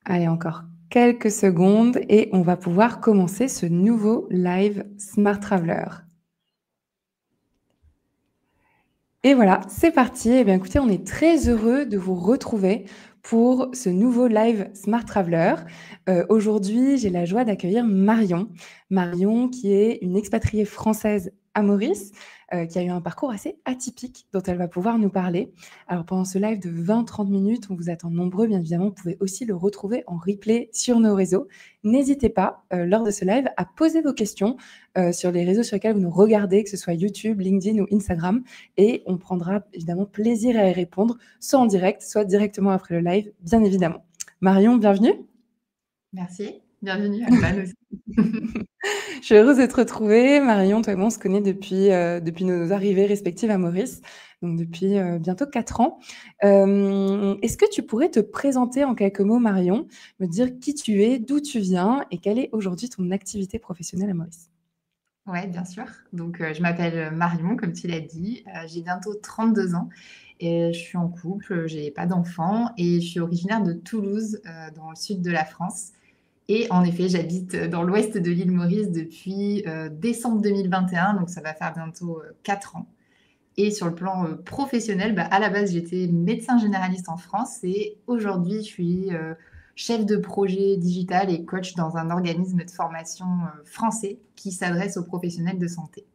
Allez, encore quelques secondes et on va pouvoir commencer ce nouveau live Smart Traveler. Et voilà, c'est parti. Eh bien, écoutez, on est très heureux de vous retrouver pour ce nouveau live Smart Traveler. Aujourd'hui, j'ai la joie d'accueillir Marion. Marion, qui est une expatriée française à Maurice, qui a eu un parcours assez atypique dont elle va pouvoir nous parler. Alors, pendant ce live de 20-30 minutes, on vous attend nombreux, bien évidemment. Vous pouvez aussi le retrouver en replay sur nos réseaux. N'hésitez pas, lors de ce live, à poser vos questions sur les réseaux sur lesquels vous nous regardez, que ce soit YouTube, LinkedIn ou Instagram. Et on prendra évidemment plaisir à y répondre, soit en direct, soit directement après le live, bien évidemment. Marion, bienvenue. Merci, bienvenue Alban aussi. Je suis heureuse de te retrouver. Marion, toi et moi, on se connaît depuis nos arrivées respectives à Maurice, donc depuis bientôt 4 ans. Est-ce que tu pourrais te présenter en quelques mots, Marion, me dire qui tu es, d'où tu viens et quelle est aujourd'hui ton activité professionnelle à Maurice? Ouais, bien sûr. Donc, je m'appelle Marion, comme tu l'as dit. J'ai bientôt 32 ans et je suis en couple, j'ai pas d'enfant et je suis originaire de Toulouse, dans le sud de la France. Et en effet, j'habite dans l'ouest de l'île Maurice depuis décembre 2021, donc ça va faire bientôt 4 ans. Et sur le plan professionnel, à la base, j'étais médecin généraliste en France et aujourd'hui, je suis chef de projet digital et coach dans un organisme de formation français qui s'adresse aux professionnels de santé.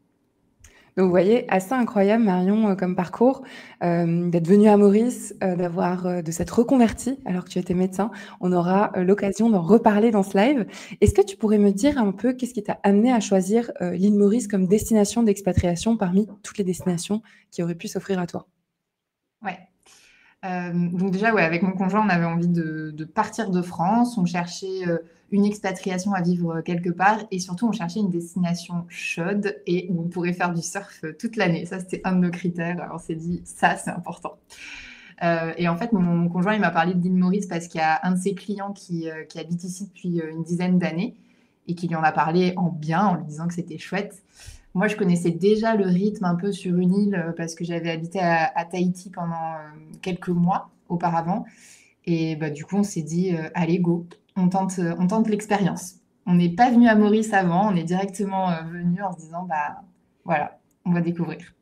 Donc, vous voyez, assez incroyable, Marion, comme parcours, d'être venue à Maurice, de s'être reconvertie alors que tu étais médecin. On aura l'occasion d'en reparler dans ce live. Est-ce que tu pourrais me dire un peu qu'est-ce qui t'a amené à choisir l'île Maurice comme destination d'expatriation parmi toutes les destinations qui auraient pu s'offrir à toi? Ouais. Donc déjà, ouais, avec mon conjoint, on avait envie de partir de France. On cherchait une expatriation à vivre quelque part et surtout, on cherchait une destination chaude et où on pourrait faire du surf toute l'année. Ça, c'était un de nos critères. Alors, on s'est dit, ça, c'est important. Et en fait, mon conjoint, il m'a parlé de l'île Maurice parce qu'il y a un de ses clients qui habite ici depuis une dizaine d'années et qui lui en a parlé en bien, en lui disant que c'était chouette. Moi, je connaissais déjà le rythme un peu sur une île parce que j'avais habité à Tahiti pendant quelques mois auparavant. Et du coup, on s'est dit, allez, go, on tente l'expérience. On n'est pas venu à Maurice avant, on est directement venu en se disant, voilà, on va découvrir.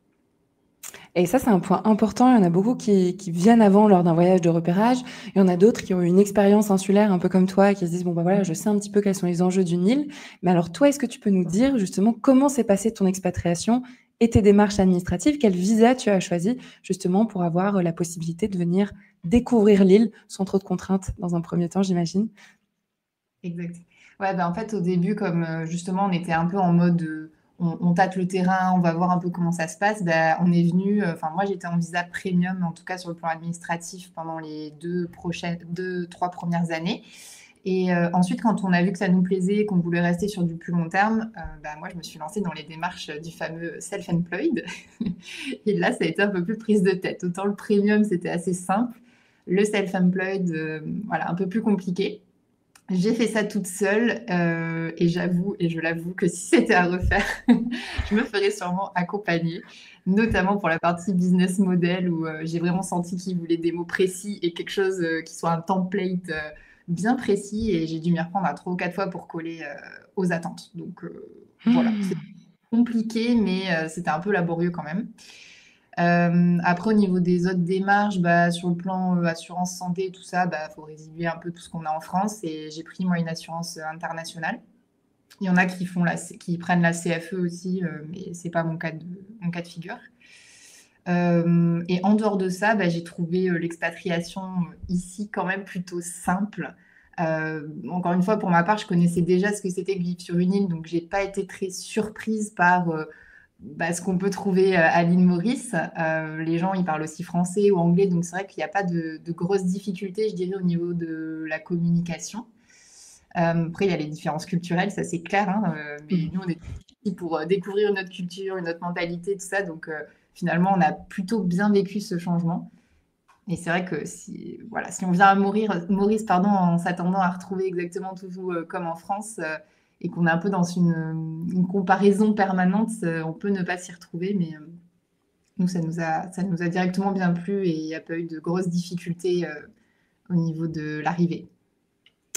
Et ça, c'est un point important. Il y en a beaucoup qui viennent avant lors d'un voyage de repérage. Il y en a d'autres qui ont eu une expérience insulaire un peu comme toi et qui se disent, bon, voilà, je sais un petit peu quels sont les enjeux d'une île. Mais alors, toi, est-ce que tu peux nous dire justement comment s'est passée ton expatriation et tes démarches administratives? Quel visa tu as choisi justement pour avoir la possibilité de venir découvrir l'île sans trop de contraintes dans un premier temps, j'imagine? Exact. Ouais, en fait, au début, comme justement, on était un peu en mode on tâte le terrain, on va voir un peu comment ça se passe, on est venu, enfin, moi, j'étais en visa premium, en tout cas sur le plan administratif, pendant les deux, trois premières années. Et ensuite, quand on a vu que ça nous plaisait, qu'on voulait rester sur du plus long terme, moi, je me suis lancée dans les démarches du fameux self-employed. Et là, ça a été un peu plus prise de tête. Autant le premium, c'était assez simple. Le self-employed, voilà, un peu plus compliqué. J'ai fait ça toute seule et j'avoue, et je l'avoue, que si c'était à refaire, je me ferais sûrement accompagner, notamment pour la partie business model où j'ai vraiment senti qu'il voulait des mots précis et quelque chose qui soit un template bien précis et j'ai dû m'y reprendre à 3 ou 4 fois pour coller aux attentes. Donc voilà, c'est compliqué, mais c'était un peu laborieux quand même. Après, au niveau des autres démarches, sur le plan assurance santé, tout ça, faut résilier un peu tout ce qu'on a en France. Et j'ai pris, moi, une assurance internationale. Il y en a qui qui prennent la CFE aussi, mais c'est pas mon cas de figure. Et en dehors de ça, j'ai trouvé l'expatriation ici quand même plutôt simple. Encore une fois, pour ma part, je connaissais déjà ce que c'était que vivre sur une île, donc j'ai pas été très surprise par ce qu'on peut trouver à l'île Maurice. Les gens, ils parlent aussi français ou anglais, donc c'est vrai qu'il n'y a pas de grosses difficultés, je dirais, au niveau de la communication. Après, il y a les différences culturelles, ça c'est clair, hein, mais nous, on est ici pour découvrir une autre culture, une autre mentalité, tout ça. Donc, finalement, on a plutôt bien vécu ce changement. Et c'est vrai que voilà, si on vient à Maurice pardon, en s'attendant à retrouver exactement tout comme en France et qu'on est un peu dans une comparaison permanente, on peut ne pas s'y retrouver, mais nous, ça nous a directement bien plu et il n'y a pas eu de grosses difficultés au niveau de l'arrivée.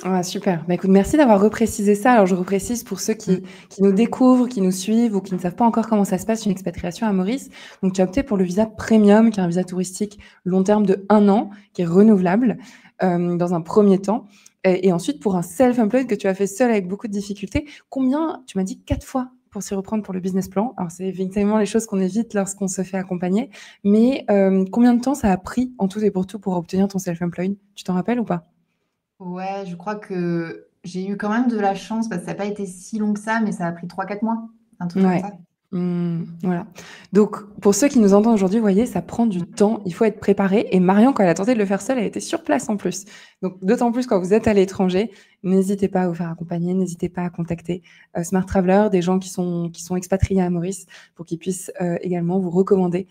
Ah super. Bah, écoute, merci d'avoir reprécisé ça. Alors je reprécise pour ceux Mmh. qui nous découvrent, qui nous suivent ou qui ne savent pas encore comment ça se passe une expatriation à Maurice. Donc tu as opté pour le visa premium, qui est un visa touristique long terme de 1 an, qui est renouvelable, dans un premier temps et ensuite pour un self-employed que tu as fait seul avec beaucoup de difficultés. Combien tu m'as dit 4 fois pour s'y reprendre pour le business plan. Alors c'est évidemment les choses qu'on évite lorsqu'on se fait accompagner, mais combien de temps ça a pris en tout et pour tout pour obtenir ton self-employed? Tu t'en rappelles ou pas? Ouais, je crois que j'ai eu quand même de la chance parce que ça a pas été si long que ça, mais ça a pris 3 4 mois, un truc comme Ouais. ça. Voilà. Donc pour ceux qui nous entendent aujourd'hui, vous voyez, ça prend du Mmh. temps, il faut être préparé et Marion, quand elle a tenté de le faire seule, elle était sur place en plus. Donc d'autant plus quand vous êtes à l'étranger, n'hésitez pas à vous faire accompagner, n'hésitez pas à contacter, Smart Traveller, des gens qui sont expatriés à Maurice pour qu'ils puissent, également vous recommander,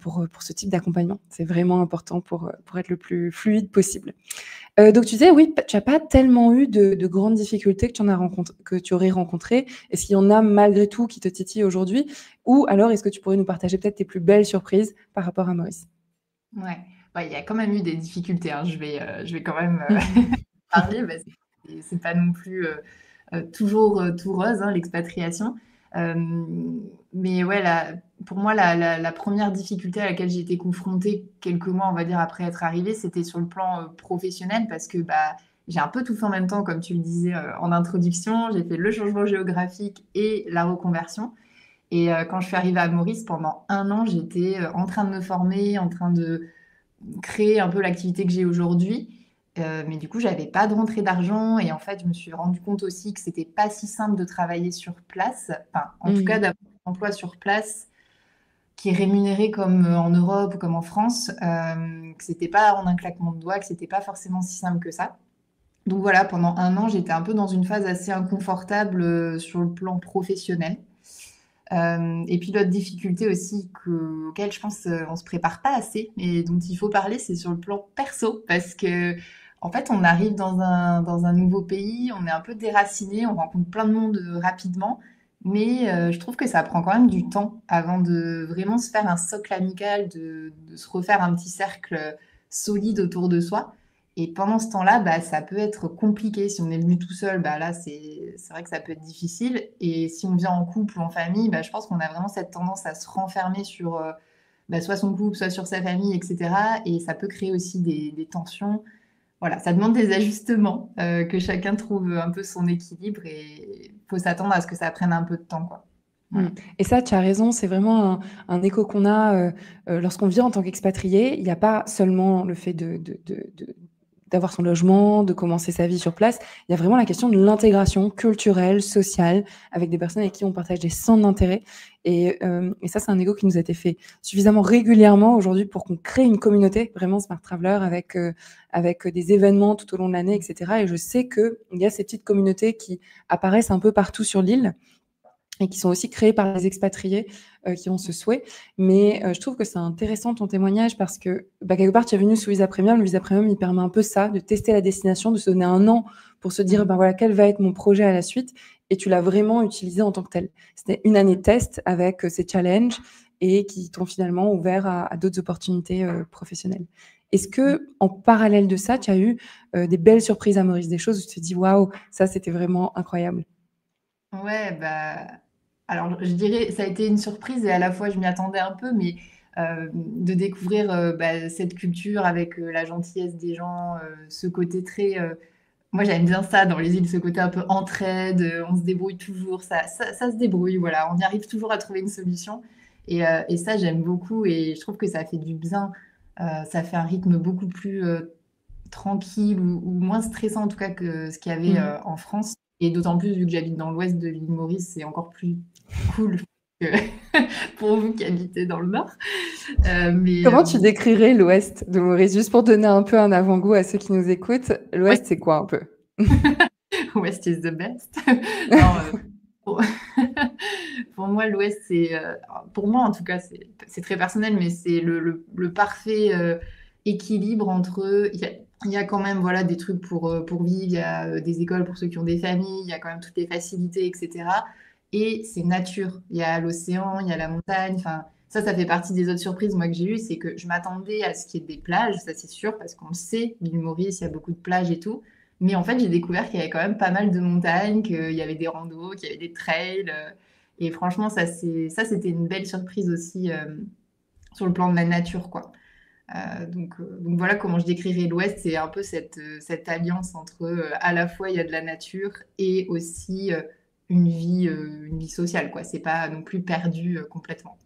pour ce type d'accompagnement. C'est vraiment important pour être le plus fluide possible. Donc tu disais, oui, tu as pas tellement eu de grandes difficultés que tu aurais rencontrées. Est-ce qu'il y en a malgré tout qui te titillent aujourd'hui? Ou alors est-ce que tu pourrais nous partager peut-être tes plus belles surprises par rapport à Maurice? Ouais. Bah, il y a quand même eu des difficultés, hein. Je vais quand même, parler parce que c'est pas non plus, toujours, tout rose, hein, l'expatriation. Mais ouais, pour moi, la 1re difficulté à laquelle j'ai été confrontée quelques mois, on va dire, après être arrivée, c'était sur le plan, professionnel parce que, bah, j'ai un peu tout fait en même temps, comme tu le disais, en introduction. J'ai fait le changement géographique et la reconversion et quand je suis arrivée à Maurice, pendant 1 an, j'étais, en train de me former, en train de créer un peu l'activité que j'ai aujourd'hui. Mais du coup, j'avais pas de rentrée d'argent et en fait, je me suis rendu compte aussi que c'était pas si simple de travailler sur place. Enfin, en tout cas, Mmh. d'avoir un emploi sur place qui est rémunéré comme, en Europe ou comme en France, que c'était pas en un claquement de doigts, que c'était pas forcément si simple que ça. Donc voilà, pendant 1 an, j'étais un peu dans une phase assez inconfortable, sur le plan professionnel. Et puis l'autre difficulté aussi auquel je pense, on se prépare pas assez et dont il faut parler, c'est sur le plan perso. Parce que en fait, on arrive dans un nouveau pays, on est un peu déraciné, on rencontre plein de monde, rapidement. Mais je trouve que ça prend quand même du temps avant de vraiment se faire un socle amical, de se refaire un petit cercle, solide autour de soi. Et pendant ce temps-là, bah, ça peut être compliqué. Si on est venu tout seul, bah, là, c'est vrai que ça peut être difficile et si on vient en couple ou en famille, bah, je pense qu'on a vraiment cette tendance à se renfermer sur, bah, soit son couple, soit sur sa famille et cetera et ça peut créer aussi des tensions. Voilà, ça demande des ajustements, que chacun trouve, un peu son équilibre et faut s'attendre à ce que ça prenne un peu de temps, quoi. Mmh. Voilà. Et ça, tu as raison, c'est vraiment un écho qu'on a, lorsqu'on vit en tant qu'expatrié. Il y a pas seulement le fait d'avoir son logement, de commencer sa vie sur place. Il y a vraiment la question de l'intégration culturelle, sociale, avec des personnes avec qui on partage des centres d'intérêt et ça, c'est un écho qui nous a été fait suffisamment régulièrement aujourd'hui pour qu'on crée une communauté, vraiment Smart Traveller avec des événements tout au long de l'année et cetera et je sais qu'il y a ces petites communautés qui apparaissent un peu partout sur l'île et qui sont aussi créés par les expatriés qui ont ce souhait. Mais je trouve que c'est intéressant ton témoignage parce que bah, quelque part, tu es venu sous visa premium. Le visa premium, il permet un peu ça, de tester la destination, de se donner 1 an pour se dire, Mmh. ben voilà, quel va être mon projet à la suite. Et tu l'as vraiment utilisé en tant que tel. C'était une année de test avec ces challenges et qui t'ont finalement ouvert à d'autres opportunités professionnelles. Est-ce que, en parallèle de ça, tu as eu des belles surprises à Maurice, des choses où tu te dis, waouh, ça, c'était vraiment incroyable? Ouais, bah, alors je dirais ça a été une surprise et à la fois je m'y attendais un peu, mais de découvrir, bah, cette culture avec, la gentillesse des gens, ce côté très, moi j'aime bien ça dans les îles, ce côté un peu entraide, on se débrouille toujours, ça se débrouille, voilà, on y arrive toujours à trouver une solution et ça j'aime beaucoup et je trouve que ça fait du bien. Ça fait un rythme beaucoup plus, tranquille ou moins stressant en tout cas que ce qu'il y avait, Mmh. en France et d'autant plus vu que j'habite dans l'ouest de l'île Maurice, c'est encore plus cool que pour vous qui habitez dans le nord. Mais Comment tu décrirais l'ouest de Maurice? Juste pour donner un peu un avant-goût à ceux qui nous écoutent, ouais, l'ouest, c'est quoi un peu? West is the best. Non, pour pour moi l'ouest c'est, pour moi en tout cas, c'est très personnel, mais c'est le parfait, équilibre entre il y a quand même, voilà, des trucs pour vivre, il y a, des écoles pour ceux qui ont des familles, il y a quand même toutes les facilités et cetera et c'est nature. Il y a l'océan, il y a la montagne, enfin, ça fait partie des autres surprises, moi, que j'ai eues, c'est que je m'attendais à ce qu'il y ait des plages, ça c'est sûr, parce qu'on le sait, l'île Maurice, il y a beaucoup de plages et tout, Mais en fait, j'ai découvert qu'il y avait quand même pas mal de montagnes, qu'il y avait des randos, qu'il y avait des trails. Et franchement, c'était une belle surprise aussi sur le plan de la nature, quoi. Donc voilà comment je décrirais l'Ouest, c'est un peu cette alliance entre à la fois il y a de la nature et aussi une vie sociale, quoi. C'est pas non plus perdu complètement.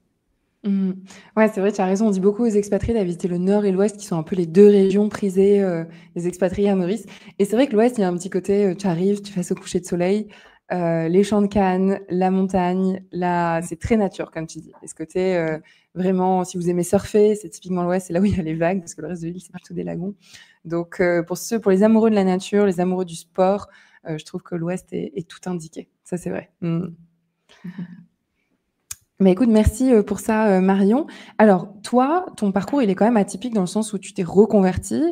Mmh. Ouais, c'est vrai, tu as raison. On dit beaucoup aux expatriés d'inviter le nord et l'ouest, qui sont un peu les 2 régions prisées, des expatriés à Maurice. Et c'est vrai que l'ouest, il y a un petit côté, tu arrives, tu fasses au coucher de soleil, les champs de canne, la montagne, c'est très nature, comme tu dis. Et ce côté, vraiment, si vous aimez surfer, c'est typiquement l'ouest, c'est là où il y a les vagues, parce que le reste de l'île, c'est plutôt des lagons. Donc, pour les amoureux de la nature, les amoureux du sport, je trouve que l'ouest est tout indiqué. Ça, c'est vrai. Mmh. Mais écoute, merci pour ça, Marion. Alors, toi, ton parcours, il est quand même atypique dans le sens où tu t'es reconverti.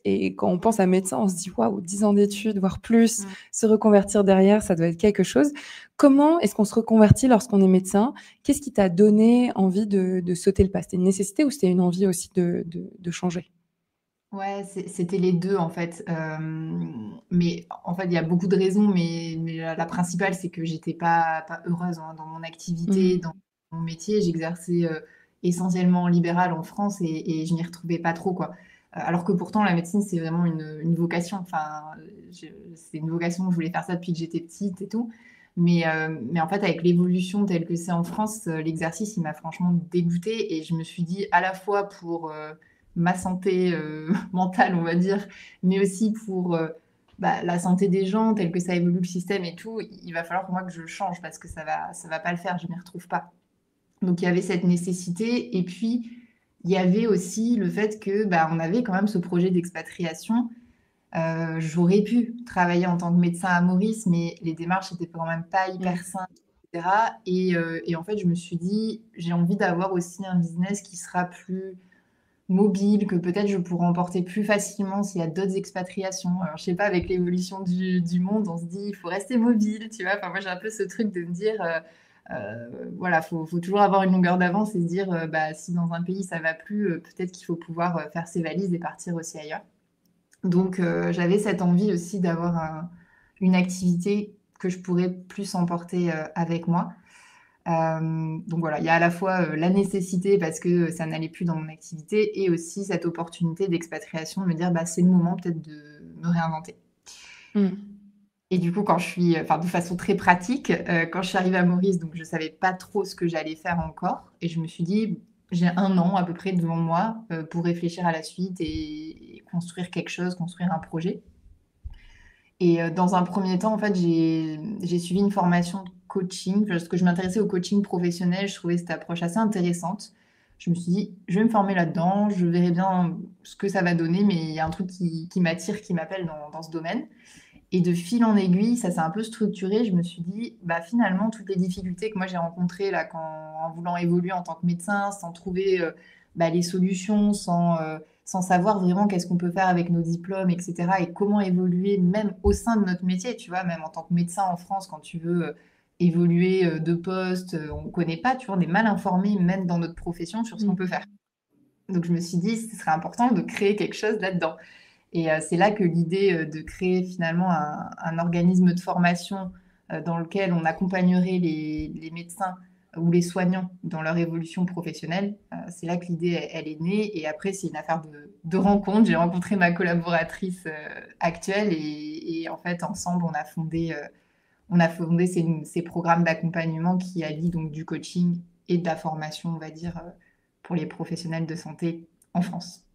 Et quand on pense à médecin, on se dit waouh, 10 ans d'études, voire plus, se reconvertir derrière, ça doit être quelque chose. Comment est-ce qu'on se reconvertit lorsqu'on est médecin? Qu'est-ce qui t'a donné envie de sauter le pas? C'était une nécessité ou c'était une envie aussi de changer? Ouais, c'était les 2 en fait. Mais en fait, il y a beaucoup de raisons, mais la principale, c'est que j'étais pas heureuse, hein, dans mon activité, Mmh. dans mon métier. J'exerçais, essentiellement en libéral en France et je m'y retrouvais pas trop, quoi. Alors que pourtant la médecine, c'est vraiment une vocation. Enfin, c'est une vocation, je voulais faire ça depuis que j'étais petite et tout. Mais en fait, avec l'évolution telle que c'est en France, l'exercice, il m'a franchement dégoûtée et je me suis dit à la fois pour, ma santé mentale, on va dire, mais aussi pour la santé des gens, tel que ça évolue le système et tout, il va falloir pour moi que je change parce que ça va pas le faire, je m'y retrouve pas. Donc il y avait cette nécessité et puis il y avait aussi le fait que on avait quand même ce projet d'expatriation. J'aurais pu travailler en tant que médecin à Maurice, mais les démarches n'étaient quand même pas hyper Mmh. simples, etc. Et en fait, je me suis dit, j'ai envie d'avoir aussi un business qui sera plus mobile, que peut-être je pourrais emporter plus facilement s'il y a d'autres expatriations. Alors, je sais pas, avec l'évolution du monde, on se dit, il faut rester mobile, tu vois. Enfin, moi, j'ai un peu ce truc de me dire, voilà, faut toujours avoir une longueur d'avance et se dire, si dans un pays ça va plus, peut-être qu'il faut pouvoir faire ses valises et partir aussi ailleurs. Donc, j'avais cette envie aussi d'avoir une activité que je pourrais plus emporter avec moi. Donc voilà, il y a à la fois la nécessité parce que ça n'allait plus dans mon activité et aussi cette opportunité d'expatriation de me dire c'est le moment peut-être de me réinventer. Mmh. Et du coup, enfin de façon très pratique, quand je suis arrivée à Maurice, donc je savais pas trop ce que j'allais faire encore et je me suis dit: «J'ai 1 an à peu près devant moi, pour réfléchir à la suite et construire quelque chose, construire un projet». Et dans un premier temps, en fait, j'ai suivi une formation de coaching parce que je m'intéressais au coaching professionnel. Je trouvais cette approche assez intéressante. Je me suis dit: «Je vais me former là-dedans, je verrai bien ce que ça va donner, mais il y a un truc qui m'attire, qui m'appelle dans ce domaine». Et de fil en aiguille, ça s'est un peu structuré. Je me suis dit: finalement, toutes les difficultés que moi j'ai rencontrées là en voulant évoluer en tant que médecin, sans trouver, les solutions, sans savoir vraiment qu'est-ce qu'on peut faire avec nos diplômes et cetera et comment évoluer même au sein de notre métier, tu vois? Même en tant que médecin en France, quand tu veux, évoluer, de poste, on ne connaît pas, tu vois? On est mal informé, même dans notre profession, sur ce qu'on Mmh. peut faire. Donc je me suis dit: «Ce serait important de créer quelque chose là-dedans». Et c'est là que l'idée, de créer finalement un organisme de formation, dans lequel on accompagnerait les médecins ou les soignants dans leur évolution professionnelle, c'est là que l'idée, elle est née et après c'est une affaire de rencontre. J'ai rencontré ma collaboratrice, actuelle et en fait ensemble on a fondé ces programmes d'accompagnement qui allient donc du coaching et de la formation, on va dire, pour les professionnels de santé en France.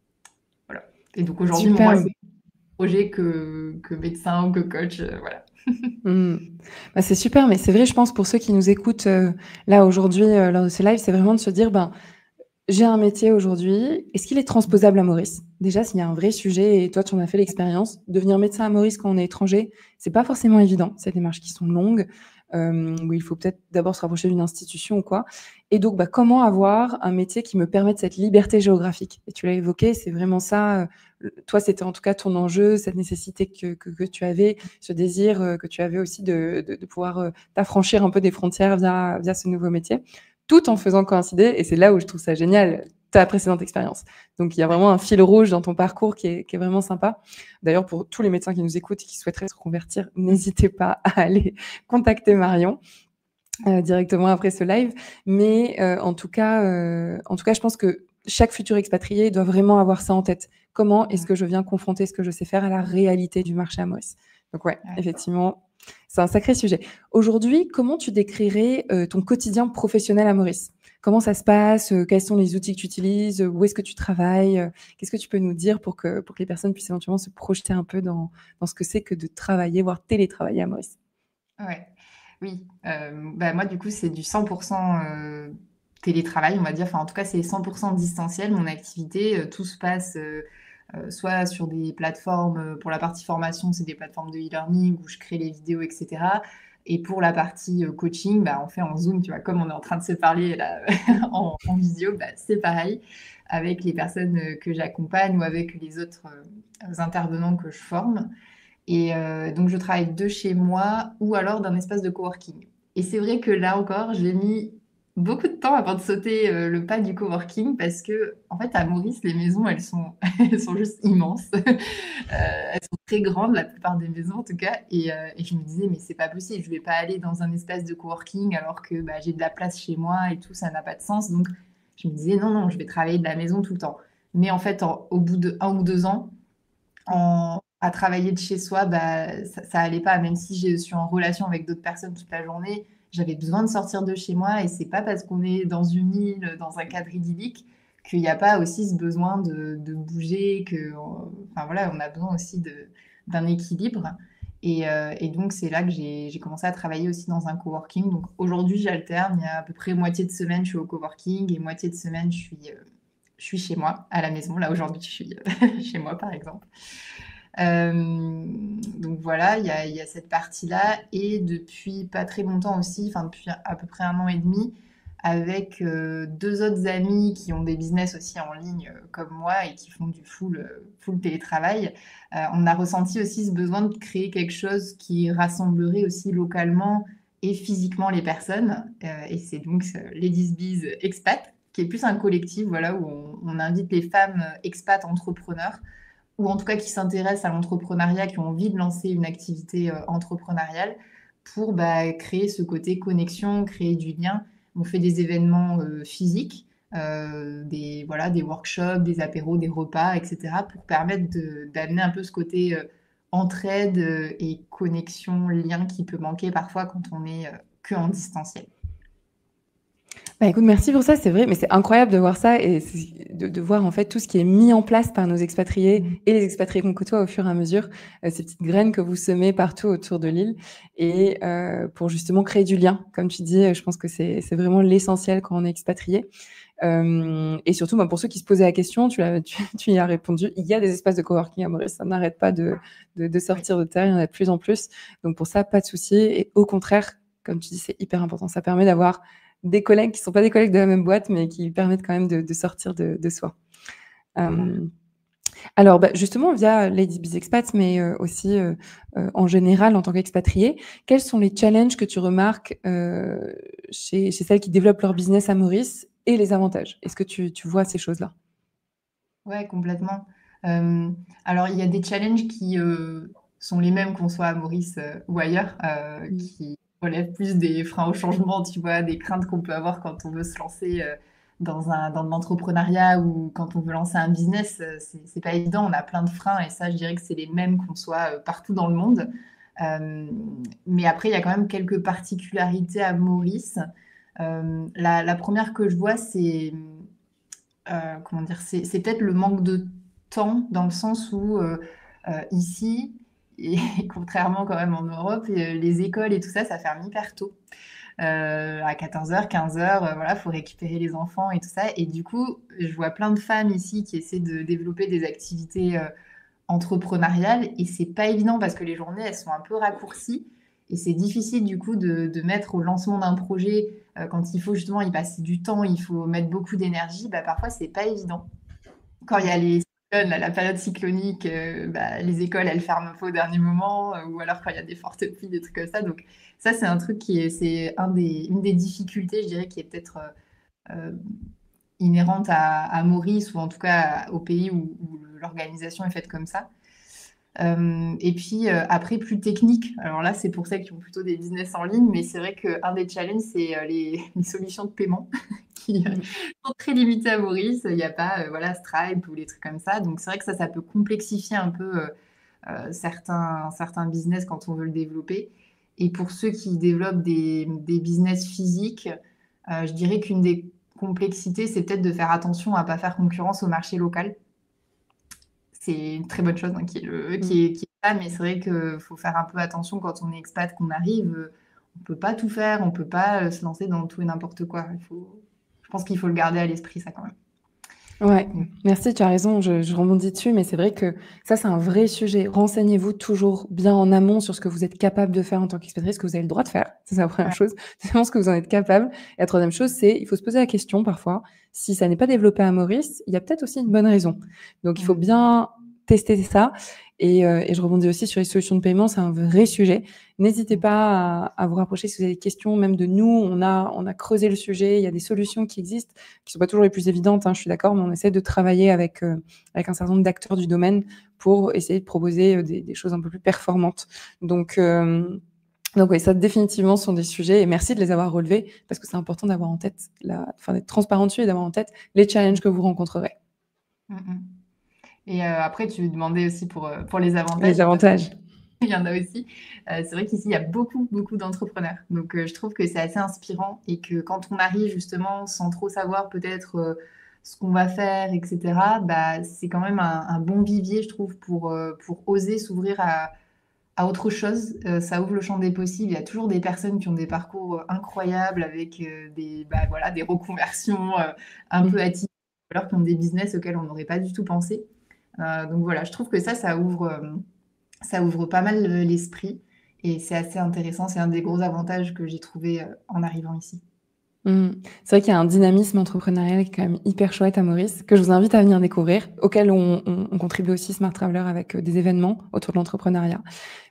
Voilà. Et donc aujourd'hui, mon rôle, Super. projet que médecin ou que coach, voilà. Mmh. C'est super, mais c'est vrai, je pense, pour ceux qui nous écoutent, là, aujourd'hui, lors de ce live, c'est vraiment de se dire: «Ben, j'ai un métier aujourd'hui, est-ce qu'il est transposable à Maurice?» Déjà, s'il y a un vrai sujet et toi, tu en as fait l'expérience, devenir médecin à Maurice quand on est étranger, c'est pas forcément évident. C'est des démarches qui sont longues, où il faut peut-être d'abord se rapprocher d'une institution ou quoi. Et donc, comment avoir un métier qui me permette cette liberté géographique? Et tu l'as évoqué, c'est vraiment ça, toi, c'était en tout cas ton enjeu, cette nécessité que tu avais, ce désir, que tu avais aussi de pouvoir, t'affranchir un peu des frontières via ce nouveau métier, tout en faisant coïncider, et c'est là où je trouve ça génial, ta précédente expérience. Donc, il y a vraiment un fil rouge dans ton parcours qui est vraiment sympa. D'ailleurs, pour tous les médecins qui nous écoutent et qui souhaiteraient se reconvertir, n'hésitez pas à aller contacter Marion directement après ce live. Mais en tout cas, je pense que chaque futur expatrié doit vraiment avoir ça en tête. Comment est-ce que je viens confronter ce que je sais faire à la réalité du marché à Maurice? Donc ouais, effectivement, c'est un sacré sujet. Aujourd'hui, comment tu décrirais ton quotidien professionnel à Maurice? Comment ça se passe? Quels sont les outils que tu utilises? Où est-ce que tu travailles? Qu'est-ce que tu peux nous dire pour que les personnes puissent éventuellement se projeter un peu dans ce que c'est que de travailler, voire télétravailler à Maurice? Ouais, oui. Moi, du coup, c'est du 100% télétravail, on va dire. Enfin, en tout cas, c'est 100% distanciel, mon activité. Tout se passe soit sur des plateformes, pour la partie formation, c'est des plateformes de e-learning où je crée les vidéos, etc. Et pour la partie coaching, on fait en Zoom, tu vois, comme on est en train de se parler là, en visio, c'est pareil avec les personnes que j'accompagne ou avec les autres intervenants que je forme. Et donc, je travaille de chez moi ou alors d'un espace de coworking. Et c'est vrai que là encore, j'ai mis beaucoup de temps avant de sauter le pas du coworking parce que, en fait, à Maurice, les maisons, elles sont, elles sont juste immenses. Elles sont très grandes, la plupart des maisons en tout cas. Et je me disais, mais c'est pas possible, je vais pas aller dans un espace de coworking alors que j'ai de la place chez moi et tout, ça n'a pas de sens. Donc, je me disais, non, non, je vais travailler de la maison tout le temps. Mais en fait, au bout de 1 ou 2 ans, à travailler de chez soi, ça allait pas. Même si je suis en relation avec d'autres personnes toute la journée, j'avais besoin de sortir de chez moi. Et c'est pas parce qu'on est dans une île, dans un cadre idyllique, qu'il n'y a pas aussi ce besoin de bouger, enfin voilà, on a besoin aussi d'un équilibre. Et donc, c'est là que j'ai commencé à travailler aussi dans un coworking. Donc, aujourd'hui, j'alterne. Il y a à peu près moitié de semaine, je suis au coworking et moitié de semaine, je suis chez moi, à la maison. Là, aujourd'hui, je suis chez moi, par exemple. Donc voilà, il y a cette partie-là. Et depuis pas très longtemps aussi, enfin depuis à peu près 1 an et demi, avec 2 autres amis qui ont des business aussi en ligne comme moi et qui font du full télétravail, on a ressenti aussi ce besoin de créer quelque chose qui rassemblerait aussi localement et physiquement les personnes. Et c'est donc Ladies Biz Expat, qui est plus un collectif, voilà, où on invite les femmes expats entrepreneurs ou en tout cas qui s'intéressent à l'entrepreneuriat, qui ont envie de lancer une activité entrepreneuriale pour créer ce côté connexion, créer du lien. On fait des événements physiques, voilà, des workshops, des apéros, des repas, etc. pour permettre d'amener un peu ce côté entraide et connexion, lien qui peut manquer parfois quand on est que en distanciel. Écoute, merci pour ça, c'est vrai, mais c'est incroyable de voir ça et de voir en fait tout ce qui est mis en place par nos expatriés et les expatriés qu'on côtoie au fur et à mesure, ces petites graines que vous semez partout autour de l'île et pour justement créer du lien. Comme tu dis, je pense que c'est vraiment l'essentiel quand on est expatrié. Et surtout, pour ceux qui se posaient la question, tu y as répondu. Il y a des espaces de coworking à Maurice, ça n'arrête pas de sortir de terre, il y en a de plus en plus. Donc pour ça, pas de souci. Et au contraire, comme tu dis, c'est hyper important. Ça permet d'avoir des collègues qui ne sont pas des collègues de la même boîte, mais qui permettent quand même de sortir de soi. Alors, justement, via Lady Biz Expats, mais aussi en général en tant qu'expatrié, quels sont les challenges que tu remarques chez celles qui développent leur business à Maurice et les avantages? Est-ce que tu vois ces choses-là? Ouais, complètement. Alors, il y a des challenges qui sont les mêmes qu'on soit à Maurice ou ailleurs, qui relèvent plus des freins au changement, tu vois, des craintes qu'on peut avoir quand on veut se lancer dans l'entrepreneuriat ou quand on veut lancer un business. C'est pas évident, on a plein de freins et ça, je dirais que c'est les mêmes qu'on soit partout dans le monde. Mais après, il y a quand même quelques particularités à Maurice. La première que je vois, c'est comment dire, c'est peut-être le manque de temps dans le sens où ici, et contrairement quand même en Europe, les écoles et tout ça, ça ferme hyper tôt. À 14h, 15h, voilà, faut récupérer les enfants et tout ça. Et du coup, je vois plein de femmes ici qui essaient de développer des activités entrepreneuriales et c'est pas évident parce que les journées, elles sont un peu raccourcies et c'est difficile du coup de mettre au lancement d'un projet quand il faut justement y passer du temps, il faut mettre beaucoup d'énergie, parfois c'est pas évident. Quand il y a les cyclones, la période cyclonique, les écoles elles ferment un peu au dernier moment, ou alors quand il y a des fortes pluies, des trucs comme ça. Donc ça c'est un truc c'est une des difficultés, je dirais, qui est peut-être inhérente à Maurice, ou en tout cas au pays où l'organisation est faite comme ça. Et puis après, plus technique. Alors là, c'est pour celles qui ont plutôt des business en ligne, mais c'est vrai qu'un des challenges, c'est les solutions de paiement qui sont très limitées à Maurice. Il n'y a pas voilà, Stripe ou les trucs comme ça. Donc c'est vrai que ça peut complexifier un peu certains business quand on veut le développer. Et pour ceux qui développent des business physiques, je dirais qu'une des complexités, c'est peut-être de faire attention à ne pas faire concurrence au marché local. C'est une très bonne chose hein, qui est ça, mais c'est vrai qu'il faut faire un peu attention quand on est expat, qu'on arrive. On ne peut pas tout faire, on ne peut pas se lancer dans tout et n'importe quoi. Je pense qu'il faut le garder à l'esprit, ça quand même. Ouais, Donc, merci, tu as raison, je rebondis dessus, mais c'est vrai que ça, c'est un vrai sujet. Renseignez-vous toujours bien en amont sur ce que vous êtes capable de faire en tant qu'expatrié, ce que vous avez le droit de faire. C'est la première ouais. chose. C'est vraiment ce que vous en êtes capable. Et la troisième chose, c'est il faut se poser la question parfois, si ça n'est pas développé à Maurice, il y a peut-être aussi une bonne raison. Donc, il faut bien tester ça. Et je rebondis aussi sur les solutions de paiement, c'est un vrai sujet. N'hésitez pas à vous rapprocher si vous avez des questions, même de nous. On a creusé le sujet. Il y a des solutions qui existent, qui sont pas toujours les plus évidentes, hein, je suis d'accord, mais on essaie de travailler avec un certain nombre d'acteurs du domaine pour essayer de proposer des choses un peu plus performantes. Donc oui, ça définitivement sont des sujets, et merci de les avoir relevés, parce que c'est important d'avoir en tête, d'être transparent dessus et d'avoir en tête les challenges que vous rencontrerez. Et après, tu me demandais aussi pour les avantages. Les avantages. Il y en a aussi. C'est vrai qu'ici, il y a beaucoup, beaucoup d'entrepreneurs. Donc, je trouve que c'est assez inspirant et que quand on arrive justement sans trop savoir peut-être ce qu'on va faire, etc., bah, c'est quand même un bon vivier, je trouve, pour oser s'ouvrir à autre chose. Ça ouvre le champ des possibles. Il y a toujours des personnes qui ont des parcours incroyables avec voilà, des reconversions un peu atypiques, alors qui ont des business auxquels on n'aurait pas du tout pensé. Donc voilà, je trouve que ça ouvre pas mal l'esprit et c'est assez intéressant. C'est un des gros avantages que j'ai trouvé en arrivant ici. C'est vrai qu'il y a un dynamisme entrepreneurial qui est quand même hyper chouette à Maurice, que je vous invite à venir découvrir, auquel on contribue aussi Smart Traveller avec des événements autour de l'entrepreneuriat.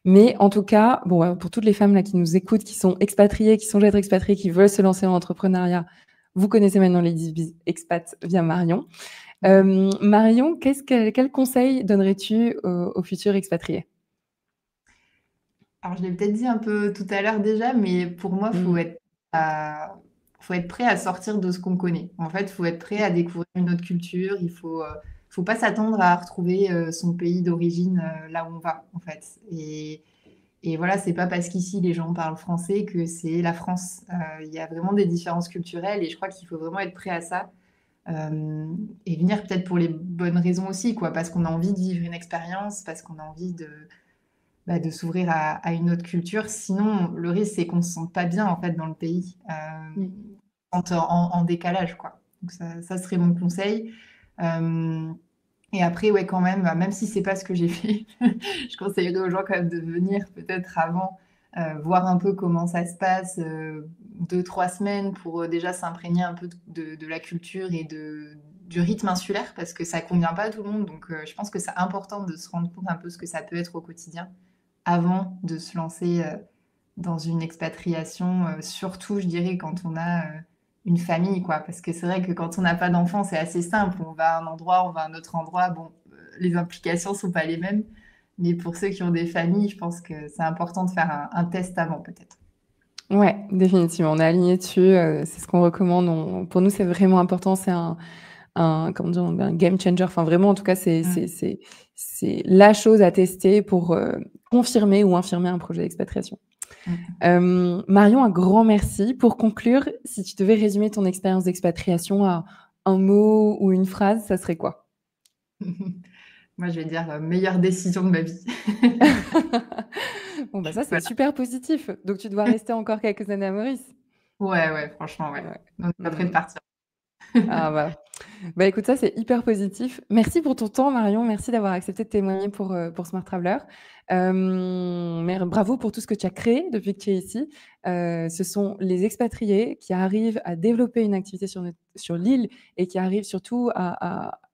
Mais en tout cas, bon, pour toutes les femmes là qui nous écoutent, qui sont expatriées, qui sont déjà expatriées, qui veulent se lancer en entrepreneuriat, vous connaissez maintenant les 10 biz expats via Marion. Marion, quel conseil donnerais-tu aux futurs expatriés? Alors, je l'ai peut-être dit un peu tout à l'heure déjà, mais pour moi, faut être prêt à sortir de ce qu'on connaît. En fait, il faut être prêt à découvrir une autre culture. Faut pas s'attendre à retrouver son pays d'origine là où on va, en fait. Et voilà, c'est pas parce qu'ici les gens parlent français que c'est la France. Il y a vraiment des différences culturelles et je crois qu'il faut vraiment être prêt à ça. Et venir peut-être pour les bonnes raisons aussi, quoi, parce qu'on a envie de vivre une expérience, parce qu'on a envie de s'ouvrir à une autre culture. Sinon, le risque, c'est qu'on ne se sente pas bien en fait dans le pays, en décalage, quoi. Donc ça serait mon conseil. Et après, ouais, quand même si c'est pas ce que j'ai fait, je conseillerais aux gens quand même de venir peut-être avant, voir un peu comment ça se passe, 2-3 semaines pour déjà s'imprégner un peu de la culture et du rythme insulaire, parce que ça convient pas à tout le monde. Donc, je pense que c'est important de se rendre compte un peu ce que ça peut être au quotidien avant de se lancer dans une expatriation, surtout, je dirais, quand on a une famille, quoi. Parce que c'est vrai que quand on n'a pas d'enfants, c'est assez simple. On va à un endroit, on va à un autre endroit. Bon, les implications sont pas les mêmes. Mais pour ceux qui ont des familles, je pense que c'est important de faire un test avant, peut-être. Ouais, définitivement, on est aligné dessus, c'est ce qu'on recommande. Pour nous, c'est vraiment important, c'est comment dire, un game changer. Enfin, vraiment, en tout cas, Mm. c'est la chose à tester pour confirmer ou infirmer un projet d'expatriation. Marion, un grand merci. Pour conclure, si tu devais résumer ton expérience d'expatriation à un mot ou une phrase, ça serait quoi? Moi, je vais dire meilleure décision de ma vie. Bon, bah ça, c'est Voilà. super positif. Donc, tu dois rester encore quelques années à Maurice. Ouais, ouais, franchement, ouais. Ouais. On est pas prêt de partir. Ah bah écoute, ça c'est hyper positif. Merci pour ton temps, Marion. Merci d'avoir accepté de témoigner pour Smart Traveller. Bravo pour tout ce que tu as créé depuis que tu es ici. Ce sont les expatriés qui arrivent à développer une activité sur l'île et qui arrivent surtout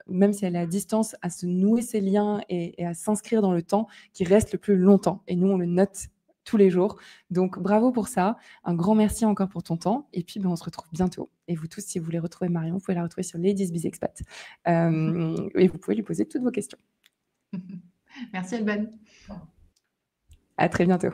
même si elle est à distance, à se nouer ces liens et à s'inscrire dans le temps qui reste le plus longtemps. Et nous, on le note tous les jours. Donc, bravo pour ça. Un grand merci encore pour ton temps. Et puis, on se retrouve bientôt. Et vous tous, si vous voulez retrouver Marion, vous pouvez la retrouver sur Ladies Biz Expat. Et vous pouvez lui poser toutes vos questions. Merci Alban. À très bientôt.